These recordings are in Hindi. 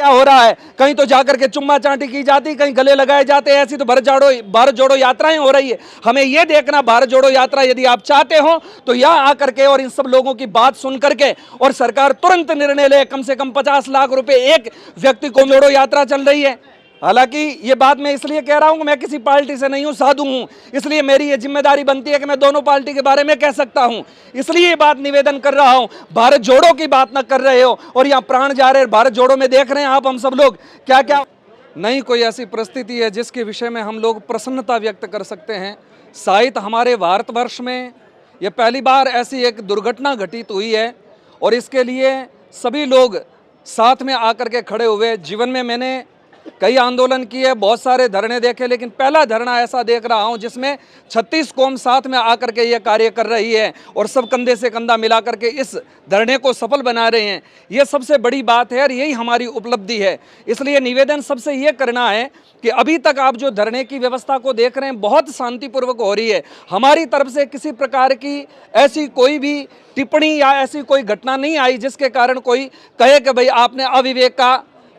क्या हो रहा है? कहीं तो जाकर के चुम्मा चाटी की जाती, कहीं गले लगाए जाते, ऐसी तो भारत जोड़ो यात्राएं हो रही है। हमें यह देखना, भारत जोड़ो यात्रा यदि आप चाहते हो तो यहां आकर के और इन सब लोगों की बात सुन करके और सरकार तुरंत निर्णय ले, कम से कम 50 लाख रुपए एक व्यक्ति को जोड़ो यात्रा चल रही है। हालांकि ये बात मैं इसलिए कह रहा हूं कि मैं किसी पार्टी से नहीं हूं, साधु हूं, इसलिए मेरी ये जिम्मेदारी बनती है कि मैं दोनों पार्टी के बारे में कह सकता हूं। इसलिए ये बात निवेदन कर रहा हूं, भारत जोड़ो की बात ना कर रहे हो और यहां प्राण जा रहे हैं। भारत जोड़ो में देख रहे हैं आप, हम सब लोग क्या क्या नहीं कोई ऐसी परिस्थिति है जिसके विषय में हम लोग प्रसन्नता व्यक्त कर सकते हैं। शायद हमारे भारतवर्ष में यह पहली बार ऐसी एक दुर्घटना घटित हुई है और इसके लिए सभी लोग साथ में आकर के खड़े हुए। जीवन में मैंने कई आंदोलन किए, बहुत सारे धरने देखे, लेकिन पहला धरना ऐसा देख रहा हूं जिसमें 36 कौम साथ में आकर के ये कार्य कर रही है और सब कंधे से कंधा मिला करके इस धरने को सफल बना रहे हैं। ये सबसे बड़ी बात है और यही हमारी उपलब्धि है। इसलिए निवेदन सबसे ये करना है कि अभी तक आप जो धरने की व्यवस्था को देख रहे हैं बहुत शांतिपूर्वक हो रही है। हमारी तरफ से किसी प्रकार की ऐसी कोई भी टिप्पणी या ऐसी कोई घटना नहीं आई जिसके कारण कोई कहे कि भाई आपने अविवेक का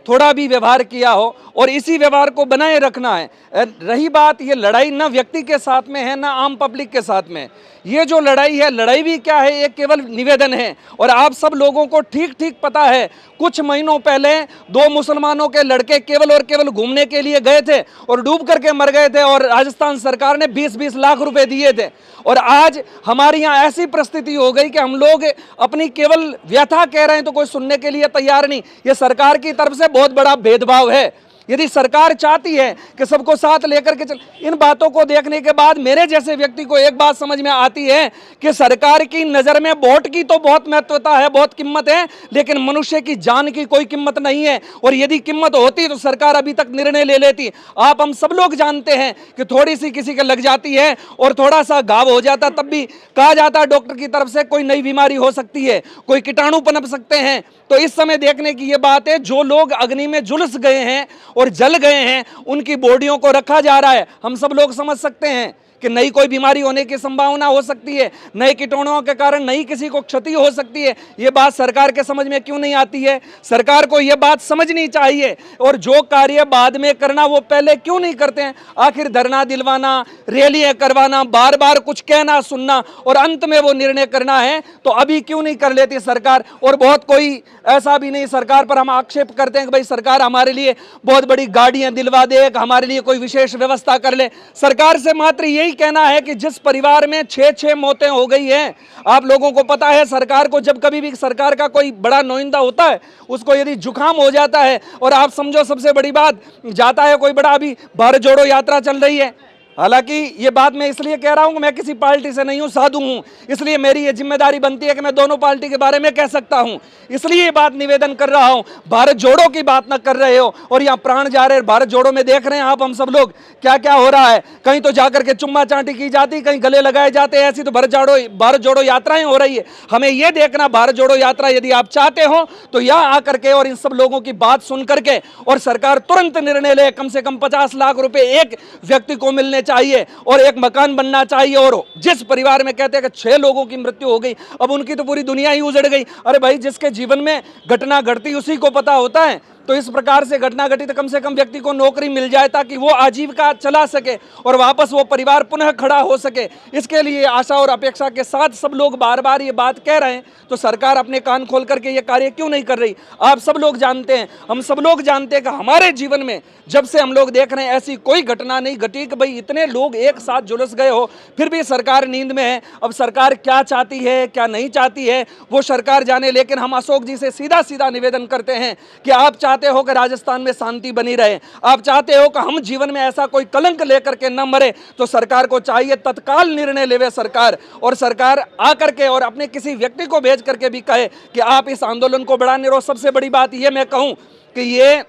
थोड़ा भी व्यवहार किया हो, और इसी व्यवहार को बनाए रखना है। रही बात, ये लड़ाई ना व्यक्ति के साथ में है ना आम पब्लिक के साथ में। ये जो लड़ाई है, लड़ाई भी क्या है, ये केवल निवेदन है। और आप सब लोगों को ठीक ठीक पता है, कुछ महीनों पहले 2 मुसलमानों के लड़के केवल और केवल घूमने के लिए गए थे और डूब करके मर गए थे और राजस्थान सरकार ने 20-20 लाख रुपए दिए थे। और आज हमारे यहाँ ऐसी परिस्थिति हो गई कि हम लोग अपनी केवल व्यथा कह रहे हैं तो कोई सुनने के लिए तैयार नहीं। ये सरकार की तरफ से बहुत बड़ा भेदभाव है। यदि सरकार चाहती है कि सबको साथ लेकर के चल, इन बातों को देखने के बाद मेरे जैसे व्यक्ति को एक बात समझ में आती है कि सरकार की नज़र में वोट की तो बहुत महत्वता है, बहुत कीमत है, लेकिन मनुष्य की जान की कोई कीमत नहीं है। और यदि कीमत होती तो सरकार अभी तक निर्णय ले लेती। आप हम सब लोग जानते हैं कि थोड़ी सी किसी के लग जाती है और थोड़ा सा घाव हो जाता, तब भी कहा जाता डॉक्टर की तरफ से कोई नई बीमारी हो सकती है, कोई कीटाणु पनप सकते हैं। तो इस समय देखने की यह बात है, जो लोग अग्नि में झुलस गए हैं और जल गए हैं उनकी बॉडियों को रखा जा रहा है। हम सब लोग समझ सकते हैं कि नई कोई बीमारी होने की संभावना हो सकती है, नए कीटाणुओं के कारण नई किसी को क्षति हो सकती है। ये बात सरकार के समझ में क्यों नहीं आती है? सरकार को यह बात समझनी चाहिए और जो कार्य बाद में करना वो पहले क्यों नहीं करते हैं? आखिर धरना दिलवाना, रैलियां करवाना, बार बार कुछ कहना सुनना और अंत में वो निर्णय करना है तो अभी क्यों नहीं कर लेती सरकार? और बहुत कोई ऐसा भी नहीं, सरकार पर हम आक्षेप करते हैं कि भाई सरकार हमारे लिए बहुत बड़ी गाड़ियां दिलवा दे, हमारे लिए कोई विशेष व्यवस्था कर ले। सरकार से मात्र यही कहना है कि जिस परिवार में 6-6 मौतें हो गई हैं, आप लोगों को पता है सरकार को जब कभी भी सरकार का कोई बड़ा नुमाइंदा होता है, उसको यदि जुकाम हो जाता है और आप समझो सबसे बड़ी बात जाता है कोई बड़ा, अभी भारत जोड़ो यात्रा चल रही है। हालांकि ये बात मैं इसलिए कह रहा हूं कि मैं किसी पार्टी से नहीं हूं, साधु हूं, इसलिए मेरी ये जिम्मेदारी बनती है कि मैं दोनों पार्टी के बारे में कह सकता हूं। इसलिए ये बात निवेदन कर रहा हूं, भारत जोड़ो की बात ना कर रहे हो और यहां प्राण जा रहे हैं। भारत जोड़ो में देख रहे हैं आप, हम सब लोग क्या क्या हो रहा है। कहीं तो जाकर के चुम्मा चाटी की जाती, कहीं गले लगाए जाते, ऐसी तो भारत जोड़ो यात्राएं हो रही है। हमें यह देखना, भारत जोड़ो यात्रा यदि आप चाहते हो तो यहां आकर के और इन सब लोगों की बात सुन करके और सरकार तुरंत निर्णय ले, कम से कम 50 लाख रुपए एक व्यक्ति को मिलने चाहिए और एक मकान बनना चाहिए। और जिस परिवार में कहते हैं कि 6 लोगों की मृत्यु हो गई, अब उनकी तो पूरी दुनिया ही उजड़ गई। अरे भाई, जिसके जीवन में घटना घटती उसी को पता होता है। तो इस प्रकार से घटना घटी तो कम से कम व्यक्ति को नौकरी मिल जाए ताकि वो आजीविका चला सके और वापस वो परिवार पुनः खड़ा हो सके। इसके लिए आशा और अपेक्षा के साथ सब लोग बार बार ये बात कह रहे हैं, तो सरकार अपने कान खोल करके ये कार्य क्यों नहीं कर रही? आप सब लोग जानते हैं, हम सब लोग जानते हैं कि हमारे जीवन में जब से हम लोग देख रहे हैं ऐसी कोई घटना नहीं घटी कि भाई इतने लोग एक साथ झुलस गए हो, फिर भी सरकार नींद में है। अब सरकार क्या चाहती है क्या नहीं चाहती है वो सरकार जाने, लेकिन हम अशोक जी से सीधा सीधा निवेदन करते हैं कि आप चाहते हो कि राजस्थान में शांति बनी रहे, आप चाहते हो कि हम जीवन में ऐसा कोई कलंक लेकर के न मरे, तो सरकार को चाहिए तत्काल निर्णय लेवे सरकार, और सरकार आकर के और अपने किसी व्यक्ति को भेज करके भी कहे कि आप इस आंदोलन को बढ़ाने रहो। सबसे बड़ी बात यह मैं कहूं कि ये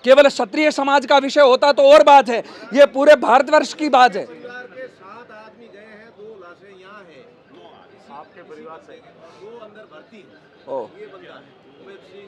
केवल क्षत्रिय समाज का विषय होता तो और बात है, ये पूरे भारतवर्ष की बात है। परिवार के 7 आदमी गए हैं, 2 लाशें यहाँ हैं, आपके परिवार से 2 अंदर भर्ती हैं। ये बंदा है उमेश सिंह।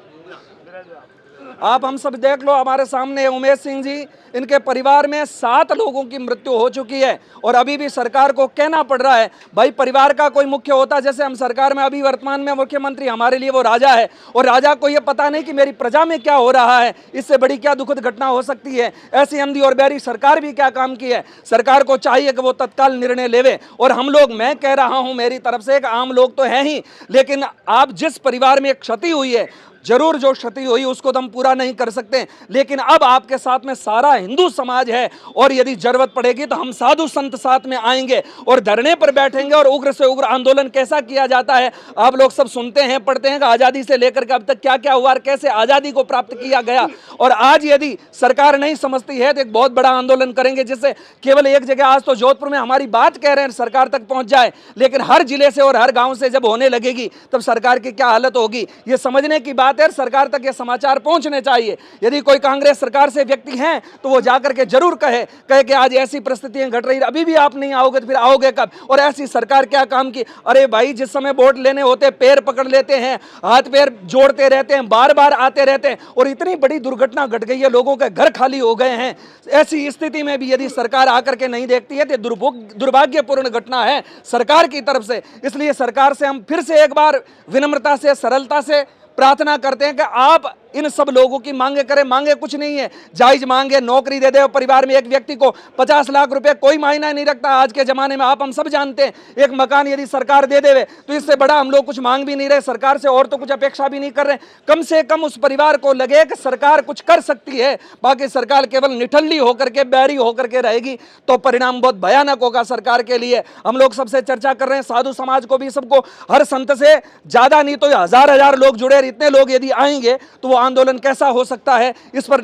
आप हम सब देख लो, हमारे सामने उमेश सिंह जी, इनके परिवार में 7 लोगों की मृत्यु हो चुकी है और अभी भी सरकार को कहना पड़ रहा है भाई परिवार का कोई मुख्य होता, जैसे हम सरकार में अभी वर्तमान में मुख्यमंत्री हमारे लिए वो राजा है और राजा को ये पता नहीं कि मेरी प्रजा में क्या हो रहा है, इससे बड़ी क्या दुखद घटना हो सकती है। ऐसी अंधी और बैरी सरकार भी क्या काम की है। सरकार को चाहिए कि वो तत्काल निर्णय लेवे और हम लोग, मैं कह रहा हूं मेरी तरफ से, एक आम लोग तो हैं ही, लेकिन आप जिस परिवार में क्षति हुई है, जरूर जो क्षति हुई उसको तो हम पूरा नहीं कर सकते, लेकिन अब आपके साथ में सारा हिंदू समाज है और यदि जरूरत पड़ेगी तो हम साधु संत साथ में आएंगे और धरने पर बैठेंगे और उग्र से उग्र आंदोलन कैसा किया जाता है आप लोग सब सुनते हैं, पढ़ते हैं कि आजादी से लेकर के अब तक क्या क्या हुआ और कैसे आजादी को प्राप्त किया गया। और आज यदि सरकार नहीं समझती है तो एक बहुत बड़ा आंदोलन करेंगे, जिससे केवल एक जगह, आज तो जोधपुर में हमारी बात कह रहे हैं सरकार तक पहुंच जाए, लेकिन हर जिले से और हर गांव से जब होने लगेगी तब सरकार की क्या हालत होगी, ये समझने की बात है। सरकार तक ये समाचार पहुंचने चाहिए। यदि कोई कांग्रेस सरकार से व्यक्ति हैं तो वो जाकर के जरूर कहे कि आज ऐसी परिस्थितियां घट रही, अभी भी आप नहीं आओगे तो फिर आओगे कब, और ऐसी सरकार क्या काम की। अरे भाई, जिस समय वोट लेने होते पैर पकड़ लेते हैं, हाथ पैर जोड़ते रहते हैं, बार बार आते रहते हैं और इतनी बड़ी दुर्घटना घट गई है, लोगों के घर खाली हो गए हैं। ऐसी स्थिति में भी यदि सरकार आकर के नहीं देखती है तो दुर्भाग्यपूर्ण घटना है सरकार की तरफ से। इसलिए सरकार से हम फिर से एक बार विनम्रता से, सरलता से प्रार्थना करते हैं कि आप इन सब लोगों की मांगे करें। मांगे कुछ नहीं है, जायज मांगे, नौकरी दे दे परिवार में एक व्यक्ति को 50 लाख रुपए, कोई मायना नहीं रखता आज के जमाने में, आप हम सब जानते हैं। एक मकान यदि सरकार दे देवे तो इससे बड़ा हम लोग कुछ मांग भी नहीं रहे सरकार से और तो कुछ अपेक्षा भी नहीं कर रहे। कम से कम उस परिवार को लगे कि सरकार कुछ कर सकती है, बाकी सरकार केवल निठल्ली होकर के, बैरी होकर के रहेगी तो परिणाम बहुत भयानक होगा सरकार के लिए। हम लोग सबसे चर्चा कर रहे हैं, साधु समाज को भी, सबको, हर संत से ज्यादा नहीं तो हजार लोग जुड़े, इतने लोग यदि आएंगे तो वो आंदोलन कैसा हो सकता है, इस पर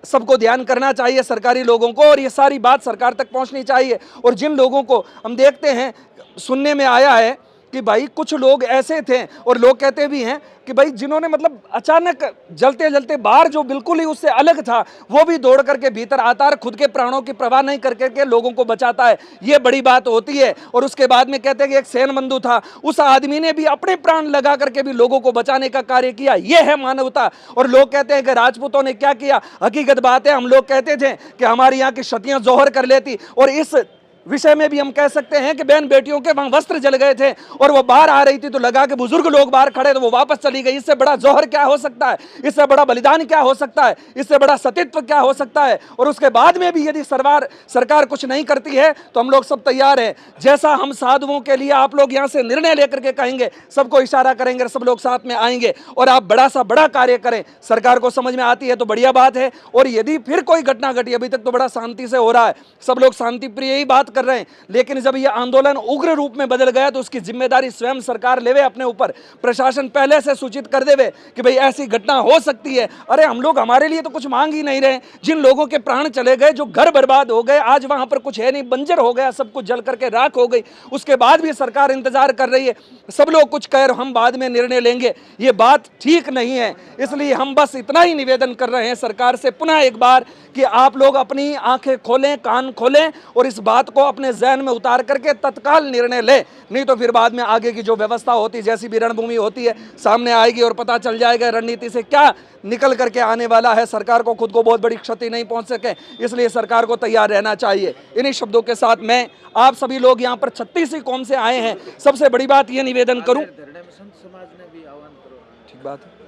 सबको ध्यान करना चाहिए सरकारी लोगों को और ये सारी बात सरकार तक पहुंचनी चाहिए। और जिन लोगों को हम देखते हैं, सुनने में आया है कि भाई कुछ लोग ऐसे थे और लोग कहते भी हैं कि भाई जिन्होंने मतलब अचानक जलते जलते बाहर जो बिल्कुल ही उससे अलग था वो भी दौड़ करके भीतर आता है, खुद के प्राणों की परवाह नहीं करके के लोगों को बचाता है, ये बड़ी बात होती है। और उसके बाद में कहते हैं कि एक सेन बंधु था, उस आदमी ने भी अपने प्राण लगा करके भी लोगों को बचाने का कार्य किया, ये है मानवता। और लोग कहते हैं कि राजपूतों ने क्या किया, हकीकत बात है, हम लोग कहते थे कि हमारी यहाँ की क्षतियां जोहर कर लेती, और इस विषय में भी हम कह सकते हैं कि बहन बेटियों के वहां वस्त्र जल गए थे और वो बाहर आ रही थी तो लगा कि बुजुर्ग लोग बाहर खड़े तो वो वापस चली गई। इससे बड़ा जोहर क्या हो सकता है, इससे बड़ा बलिदान क्या हो सकता है, इससे बड़ा सतीत्व क्या हो सकता है। और उसके बाद में भी यदि सरकार कुछ नहीं करती है तो हम लोग सब तैयार हैं, जैसा हम साधुओं के लिए आप लोग यहाँ से निर्णय लेकर के कहेंगे, सबको इशारा करेंगे, सब लोग साथ में आएंगे और आप बड़ा सा बड़ा कार्य करें। सरकार को समझ में आती है तो बढ़िया बात है, और यदि फिर कोई घटना घटी, अभी तक तो बड़ा शांति से हो रहा है, सब लोग शांति प्रिय ही बात कर रहे हैं, लेकिन जब यह आंदोलन उग्र रूप में बदल गया तो उसकी जिम्मेदारी स्वयं सरकार लेवे अपने ऊपर। प्रशासन पहले से सूचित कर देवे कि भाई ऐसी घटना हो सकती है। अरे हम लोग हमारे लिए तो कुछ मांग ही नहीं रहे, जिन लोगों के प्राण चले गए, जो घर बर्बाद हो गए, आज वहां पर कुछ है नहीं, बंजर हो गया, सब कुछ जल करके राख हो गई, उसके बाद भी सरकार इंतजार कर रही है, सब लोग कुछ कह रहे, हम बाद में निर्णय लेंगे, ये बात ठीक नहीं है। इसलिए हम बस इतना ही निवेदन कर रहे हैं सरकार से पुनः एक बार कि आप लोग अपनी आंखें खोलें, कान खोलें और इस बात को अपने जहन में उतार करके तत्काल निर्णय ले, नहीं तो फिर बाद में आगे की जो व्यवस्था होती, जैसी भी रणभूमि होती है, सामने आएगी और पता चल जाएगा रणनीति से क्या निकल करके आने वाला है। सरकार को खुद को बहुत बड़ी क्षति नहीं पहुंच सके, इसलिए सरकार को तैयार रहना चाहिए। इन्हीं शब्दों के साथ मैं आप सभी लोग यहाँ पर 36 कौम से आए हैं, सबसे बड़ी बात ये निवेदन करूं, ठीक बात है,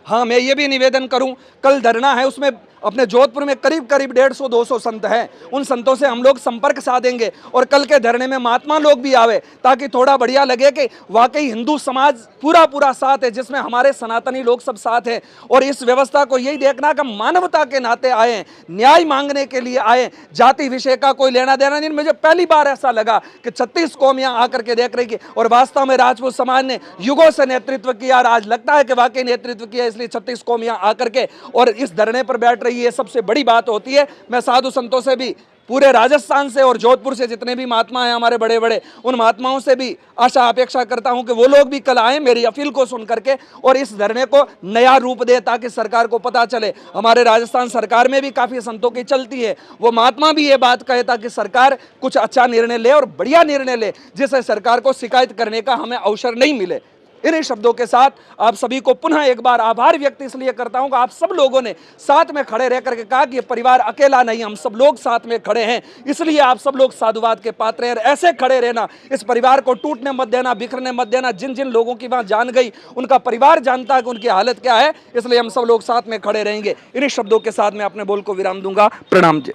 हाँ मैं ये भी निवेदन करूं, कल धरना है, उसमें अपने जोधपुर में करीब 150-200 संत हैं, उन संतों से हम लोग संपर्क साधेंगे और कल के धरने में महात्मा लोग भी आवे, ताकि थोड़ा बढ़िया लगे कि वाकई हिंदू समाज पूरा साथ है, जिसमें हमारे सनातनी लोग सब साथ हैं। और इस व्यवस्था को यही देखना कि मानवता के नाते आए, न्याय मांगने के लिए आए, जाति विषय का कोई लेना देना नहीं। मुझे पहली बार ऐसा लगा कि 36 कौम यहाँ आकर के देख रही थी और वास्तव में राजपूत समाज ने युगों से नेतृत्व किया और आज लगता है कि वाकई नेतृत्व किया, इसलिए 36 कौम यहाँ आकर के और इस धरने पर बैठ ये सबसे बड़ी बात होती है। मैं साधु संतों से भी, पूरे राजस्थान से और जोधपुर से जितने भी महात्मा हैं हमारे बड़े बड़े, उन महात्माओं से भी आशा अपेक्षा करता हूं कि वो लोग भी कल आए मेरी अपील को सुन करके और इस धरने को नया रूप दे, ताकि सरकार को पता चले। हमारे राजस्थान सरकार में भी काफी संतों की चलती है, वो महात्मा भी ये बात कहे ताकि सरकार कुछ अच्छा निर्णय ले और बढ़िया निर्णय ले, जिससे सरकार को शिकायत करने का हमें अवसर नहीं मिले। इन्हीं शब्दों के साथ आप सभी को पुनः एक बार आभार व्यक्त इसलिए करता हूं कि आप सब लोगों ने साथ में खड़े रह करके कहा कि ये परिवार अकेला नहीं, हम सब लोग साथ में खड़े हैं, इसलिए आप सब लोग साधुवाद के पात्र हैं। ऐसे खड़े रहना, इस परिवार को टूटने मत देना, बिखरने मत देना। जिन जिन लोगों की वहां जान गई उनका परिवार जानता है कि उनकी हालत क्या है, इसलिए हम सब लोग साथ में खड़े रहेंगे। इन्हीं शब्दों के साथ मैं अपने बोल को विराम दूंगा। प्रणाम जी।